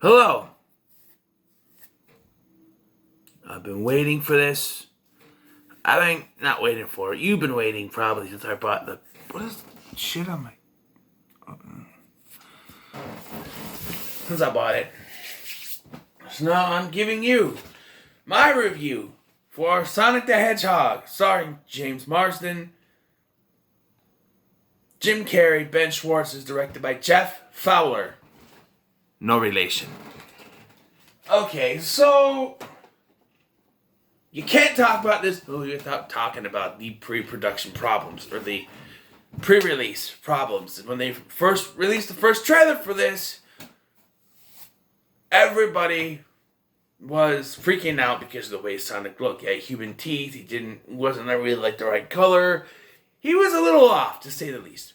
Hello. I've been waiting for this. I mean, not waiting for it. You've been waiting probably since I bought the. What is shit on my. Since I bought it. So now I'm giving you my review for Sonic the Hedgehog, starring James Marsden, Jim Carrey, Ben Schwartz, is directed by Jeff Fowler. No relation. Okay, so you can't talk about this without talking about the pre-production problems or the pre-release problems. When they first released the first trailer for this, everybody was freaking out because of the way Sonic looked. He had human teeth. He wasn't really like the right color. He was a little off, to say the least.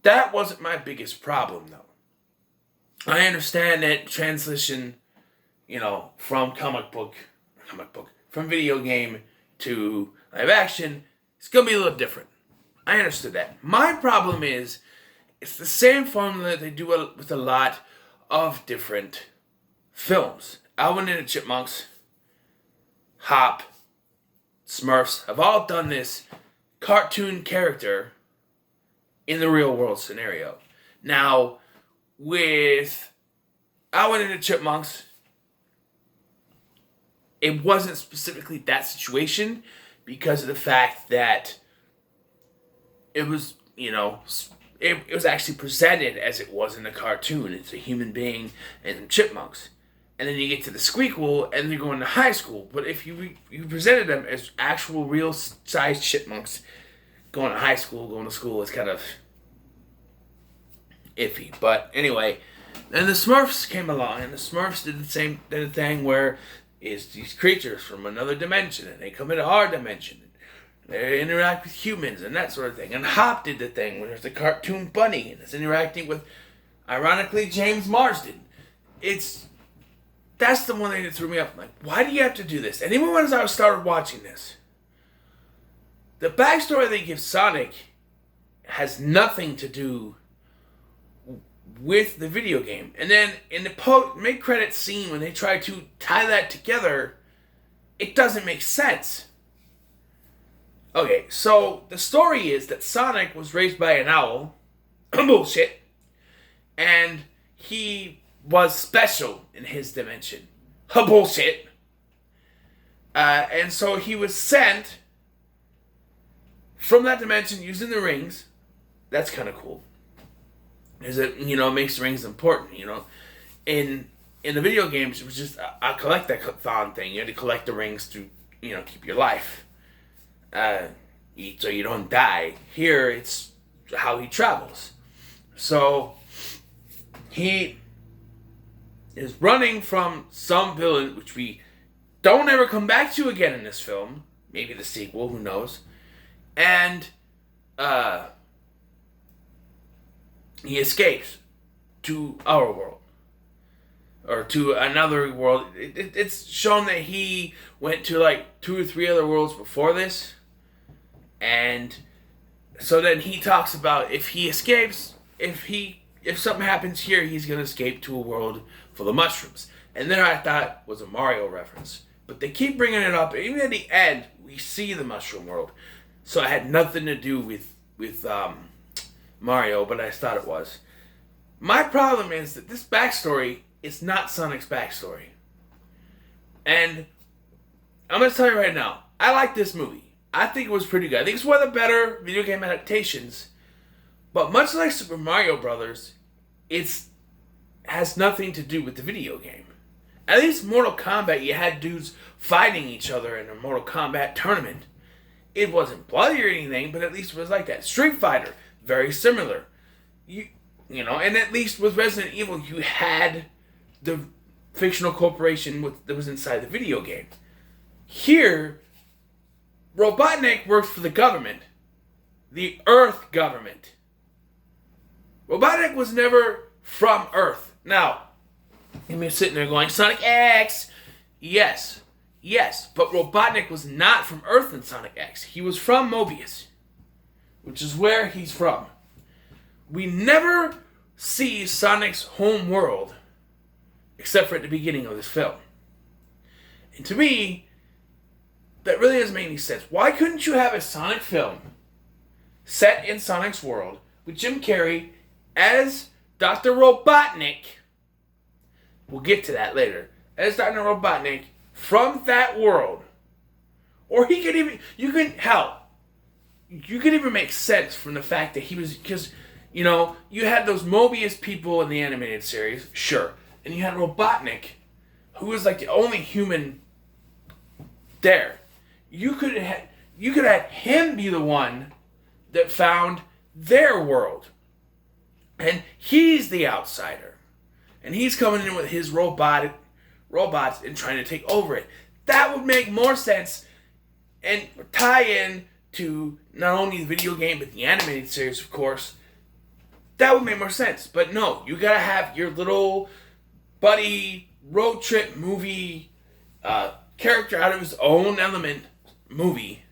That wasn't my biggest problem, though. I understand that transition, from from video game to live action, it's going to be a little different. I understood that. My problem is, it's the same formula that they do with a lot of different films. Alvin and the Chipmunks, Hop, Smurfs have all done this cartoon character in the real world scenario. Now, with Alvin and the Chipmunks, it wasn't specifically that situation because of the fact that it was, it was actually presented as it was in the cartoon. It's a human being and chipmunks. And then you get to the Squeakquel and they're going to high school. But if you presented them as actual real-sized chipmunks going to high school, going to school, it's kind of iffy. But anyway, then the Smurfs came along, and the Smurfs did the thing where it's these creatures from another dimension, and they come into our dimension. They interact with humans and that sort of thing. And Hop did the thing where there's a cartoon bunny, and it's interacting with, ironically, James Marsden. That's the one thing that threw me up. I'm like, why do you have to do this? And even when I started watching this, the backstory they give Sonic has nothing to do with the video game. And then in the mid-credits scene, when they try to tie that together, it doesn't make sense. Okay, so the story is that Sonic was raised by an owl. Bullshit. And he was special in his dimension. Bullshit. And so he was sent from that dimension using the rings. That's kind of cool. Because it, makes the rings important, In the video games, it was just a collect-a-thon thing. You had to collect the rings to, keep your life. So you don't die. Here, it's how he travels. So, he is running from some villain, which we don't ever come back to again in this film. Maybe the sequel, who knows. And, he escapes to our world. Or to another world. It's shown that he went to like 2 or 3 other worlds before this. And so then he talks about if he escapes, if something happens here, he's going to escape to a world full of mushrooms. And there I thought was a Mario reference. But they keep bringing it up. Even at the end, we see the mushroom world. So it had nothing to do with Mario, but I thought it was. My problem is that this backstory is not Sonic's backstory. And I'm going to tell you right now, I like this movie. I think it was pretty good. I think it's one of the better video game adaptations. But much like Super Mario Brothers, it has nothing to do with the video game. At least Mortal Kombat, you had dudes fighting each other in a Mortal Kombat tournament. It wasn't bloody or anything, but at least it was like that. Street Fighter, very similar. And at least with Resident Evil, you had the fictional corporation that was inside the video game. Here, Robotnik works for the government. The Earth government. Robotnik was never from Earth. Now, you're sitting there going, Sonic X! Yes, but Robotnik was not from Earth in Sonic X. He was from Mobius, which is where he's from. We never sees Sonic's home world, except for at the beginning of this film. And to me, that really doesn't make any sense. Why couldn't you have a Sonic film set in Sonic's world with Jim Carrey as Dr. Robotnik? We'll get to that later. As Dr. Robotnik from that world. Or he could even, you could even make sense from the fact that he was, because, you know, you had those Mobius people in the animated series, sure. And you had Robotnik, who was like the only human there. You could have him be the one that found their world. And he's the outsider. And he's coming in with his robots and trying to take over it. That would make more sense and tie in to not only the video game, but the animated series, of course. That would make more sense. But no, you gotta have your little buddy road trip movie character out of his own element movie.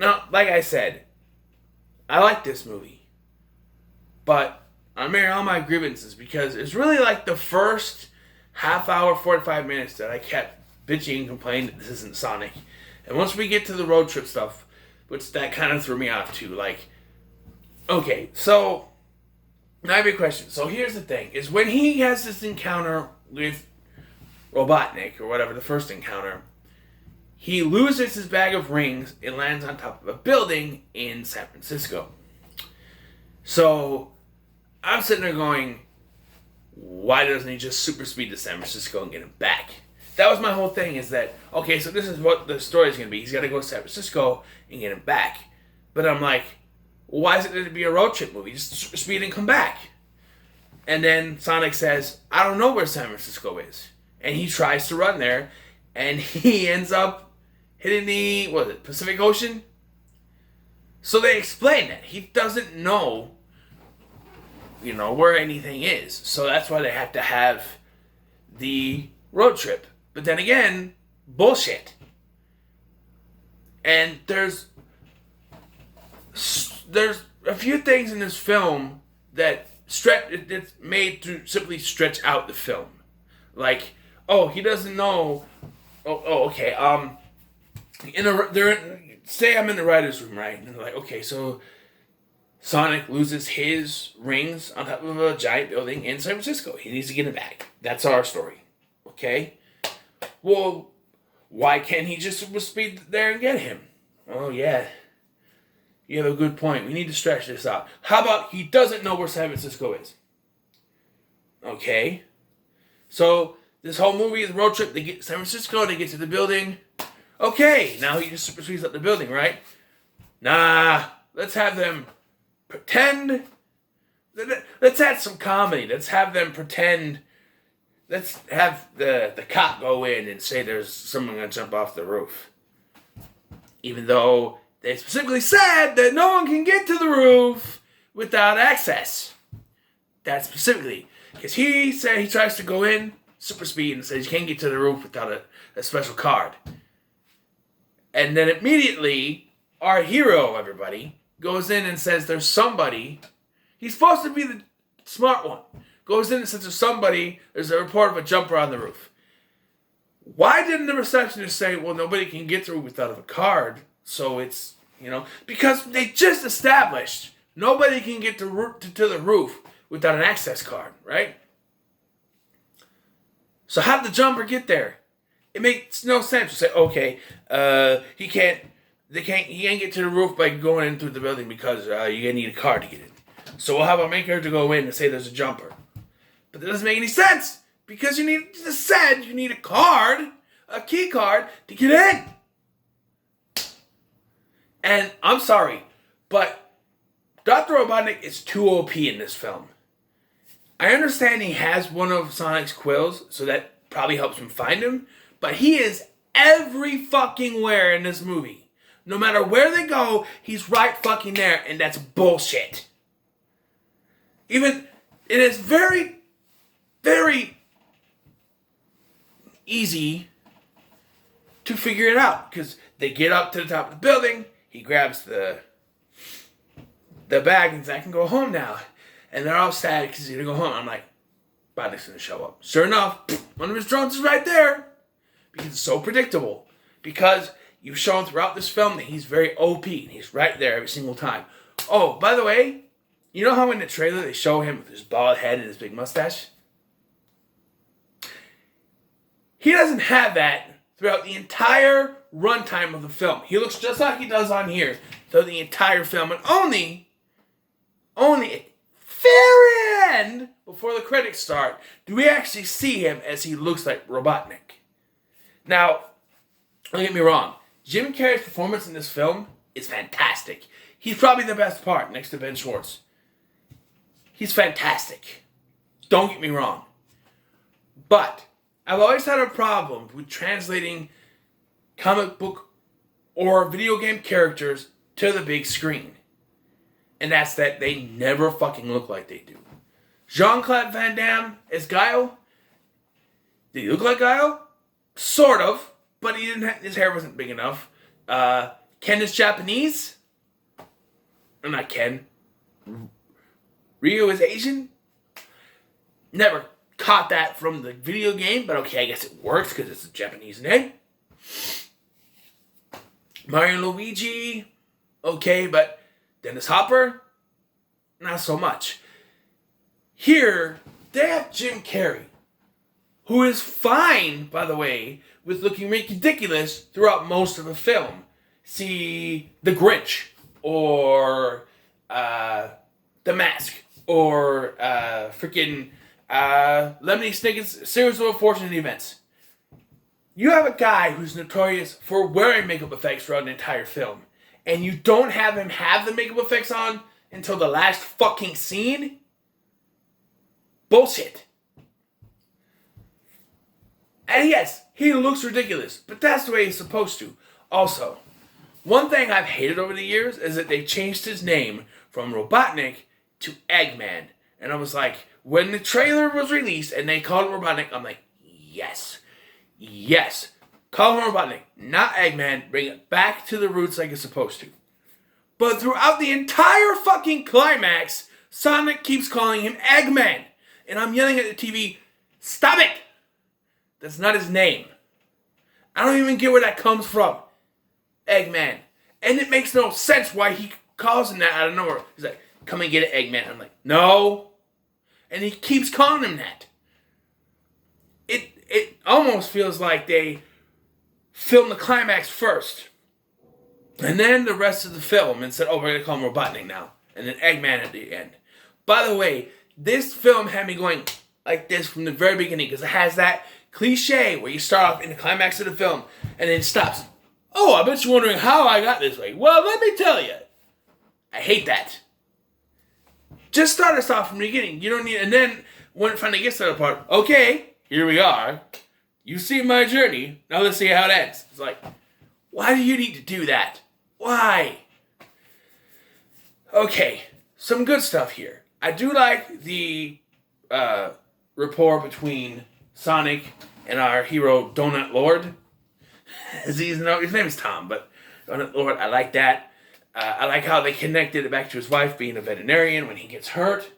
Now, like I said, I like this movie. But I'm airing all my grievances because it's really like the first half hour, 45 minutes that I kept bitching and complaining that this isn't Sonic. And once we get to the road trip stuff, which that kind of threw me off too. Like, okay, so now I have a question. So here's the thing, is when he has this encounter with Robotnik, or whatever, the first encounter, he loses his bag of rings and lands on top of a building in San Francisco. So I'm sitting there going, why doesn't he just super speed to San Francisco and get him back? That was my whole thing, is that, okay, so this is what the story is going to be. He's got to go to San Francisco and get him back. But I'm like, why is it going to be a road trip movie? Just super speed and come back. And then Sonic says, I don't know where San Francisco is. And he tries to run there, and he ends up hitting the, Pacific Ocean? So they explain that. He doesn't know, where anything is. So that's why they have to have the road trip. But then again, bullshit. And there's a few things in this film that it's made to simply stretch out the film. Like, oh, he doesn't know. Okay. Say I'm in the writer's room, right? And they're like, okay, so Sonic loses his rings on top of a giant building in San Francisco. He needs to get it back. That's our story. Okay? Well, why can't he just super speed there and get him? Oh, yeah. You have a good point. We need to stretch this out. How about he doesn't know where San Francisco is? Okay. So, this whole movie is a road trip. They get to San Francisco, they get to the building. Okay, now he just super speeds up the building, right? Nah, let's have them pretend. Let's add some comedy. Let's have them pretend. Let's have the cop go in and say there's someone going to jump off the roof. Even though they specifically said that no one can get to the roof without access. That specifically. Because he said he tries to go in super speed and says you can't get to the roof without a special card. And then immediately, our hero, everybody, goes in and says there's somebody. He's supposed to be the smart one. Goes in and says there's a report of a jumper on the roof. Why didn't the receptionist say, well, nobody can get through without a card, so it's, because they just established nobody can get to the roof without an access card, right? So how did the jumper get there? It makes no sense to say, okay, he can't get to the roof by going in through the building because you need a card to get in. So we'll have a maker to go in and say there's a jumper. But that doesn't make any sense because you need a card, a key card to get in. And I'm sorry, but Dr. Robotnik is too OP in this film. I understand he has one of Sonic's quills, so that probably helps him find him. But he is every fucking where in this movie. No matter where they go, he's right fucking there, and that's bullshit. It is very, very easy to figure it out. Because they get up to the top of the building, he grabs the the bag and says, I can go home now. And they're all sad because he's going to go home. I'm like, Robotnik's going to show up. Sure enough, one of his drones is right there. Because it's so predictable. Because you've shown throughout this film that he's very OP. And he's right there every single time. Oh, by the way, you know how in the trailer they show him with his bald head and his big mustache? He doesn't have that throughout the entire runtime of the film. He looks just like he does on here throughout the entire film. And only at very end, before the credits start, do we actually see him as he looks like Robotnik. Now, don't get me wrong. Jim Carrey's performance in this film is fantastic. He's probably the best part next to Ben Schwartz. He's fantastic. Don't get me wrong. But I've always had a problem with translating comic book or video game characters to the big screen. And that's that they never fucking look like they do. Jean-Claude Van Damme as Guile. Did he look like Guile? Sort of. But he didn't his hair wasn't big enough. Ken is Japanese. Or not Ken. Ryu is Asian. Never caught that from the video game, but okay, I guess it works because it's a Japanese name. Mario and Luigi, okay, but Dennis Hopper, not so much. Here, they have Jim Carrey, who is fine, by the way, with looking ridiculous throughout most of the film. See The Grinch, or The Mask, or freaking Lemony Snicket's Series of Unfortunate Events. You have a guy who's notorious for wearing makeup effects throughout an entire film, and you don't have him have the makeup effects on until the last fucking scene? Bullshit. And yes, he looks ridiculous, but that's the way he's supposed to. Also, one thing I've hated over the years is that they changed his name from Robotnik to Eggman. And I was like, when the trailer was released and they called him Robotnik, I'm like, yes. Yes. Call him Robotnik, not Eggman. Bring it back to the roots like it's supposed to. But throughout the entire fucking climax, Sonic keeps calling him Eggman. And I'm yelling at the TV, stop it! That's not his name. I don't even get where that comes from. Eggman. And it makes no sense why he calls him that out of nowhere. He's like, come and get it, Eggman. I'm like, no. And he keeps calling him that. It almost feels like they filmed the climax first. And then the rest of the film and said, oh, we're going to call him Robotnik now. And then Eggman at the end. By the way, this film had me going like this from the very beginning because it has that cliche where you start off in the climax of the film and then it stops. Oh, I bet you're wondering how I got this way. Well, let me tell you. I hate that. Just start us off from the beginning. You don't need, and then when it finally gets to that part, okay, here we are. You see my journey. Now let's see how it ends. It's like, why do you need to do that? Why? Okay, some good stuff here. I do like the rapport between Sonic and our hero Donut Lord. His name is Tom, but Donut Lord, I like that. I like how they connected it back to his wife being a veterinarian when he gets hurt.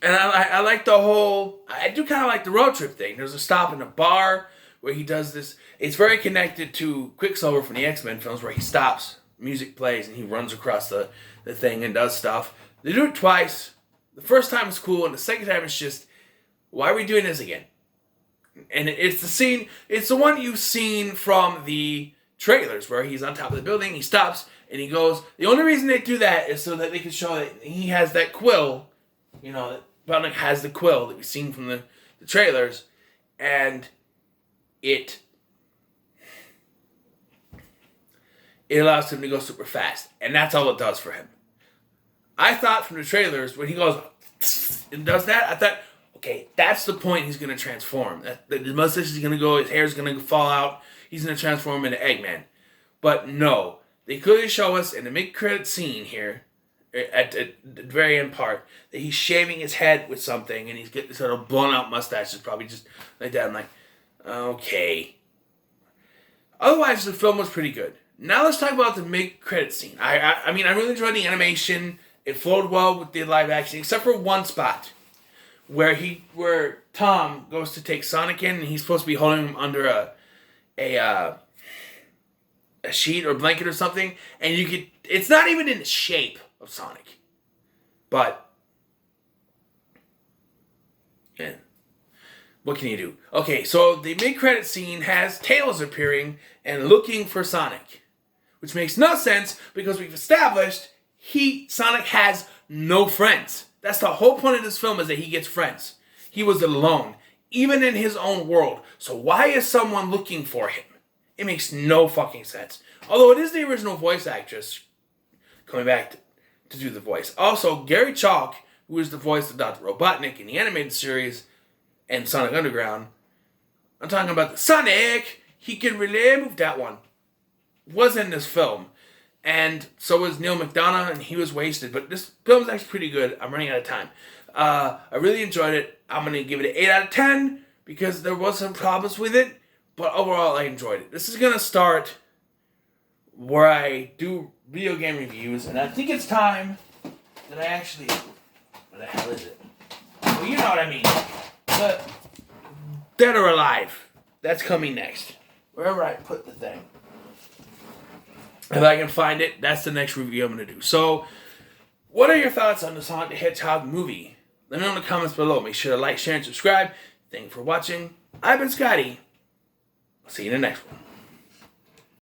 And I like the whole, I do kind of like the road trip thing. There's a stop in a bar where he does this. It's very connected to Quicksilver from the X-Men films where he stops, music plays, and he runs across the thing and does stuff. They do it twice. The first time is cool, and the second time it's just, why are we doing this again? And it's the scene, it's the one you've seen from the trailers where he's on top of the building, he stops, and he goes, the only reason they do that is so that they can show that he has that quill, you know, that Robotnik has the quill that we've seen from the trailers, and it allows him to go super fast, and that's all it does for him. I thought from the trailers, when he goes and does that, I thought, okay, that's the point he's going to transform. That his mustache is going to go, his hair is going to fall out, he's going to transform into Eggman. But no, they clearly show us in the mid-credit scene here, at the very end part, that he's shaving his head with something, and he's getting this sort of blown-out mustache. It's probably just like that. I'm like, okay. Otherwise, the film was pretty good. Now let's talk about the mid-credit scene. I mean, I really enjoyed the animation. It flowed well with the live action, except for one spot where Tom goes to take Sonic in, and he's supposed to be holding him under a sheet or blanket or something, and it's not even in the shape of Sonic. But yeah, what can you do? Okay, so the mid-credit scene has Tails appearing and looking for Sonic, which makes no sense because we've established Sonic has no friends. That's the whole point of this film, is that he gets friends. He was alone, even in his own world. So why is someone looking for him? It makes no fucking sense. Although it is the original voice actress coming back to do the voice. Also, Gary Chalk, who is the voice of Dr. Robotnik in the animated series and Sonic Underground. I'm talking about the Sonic, he can really move, that one. Was in this film. And so was Neil McDonough, and he was wasted. But this film is actually pretty good. I'm running out of time. I really enjoyed it. I'm going to give it an 8 out of 10 because there was some problems with it. But overall, I enjoyed it. This is going to start where I do video game reviews. And I think it's time that I actually... What the hell is it? Well, you know what I mean. But Dead or Alive. That's coming next. Wherever I put the thing. If I can find it, that's the next review I'm going to do. So, what are your thoughts on the Sonic the Hedgehog movie? Let me know in the comments below. Make sure to like, share, and subscribe. Thank you for watching. I've been Scotty. I'll see you in the next one.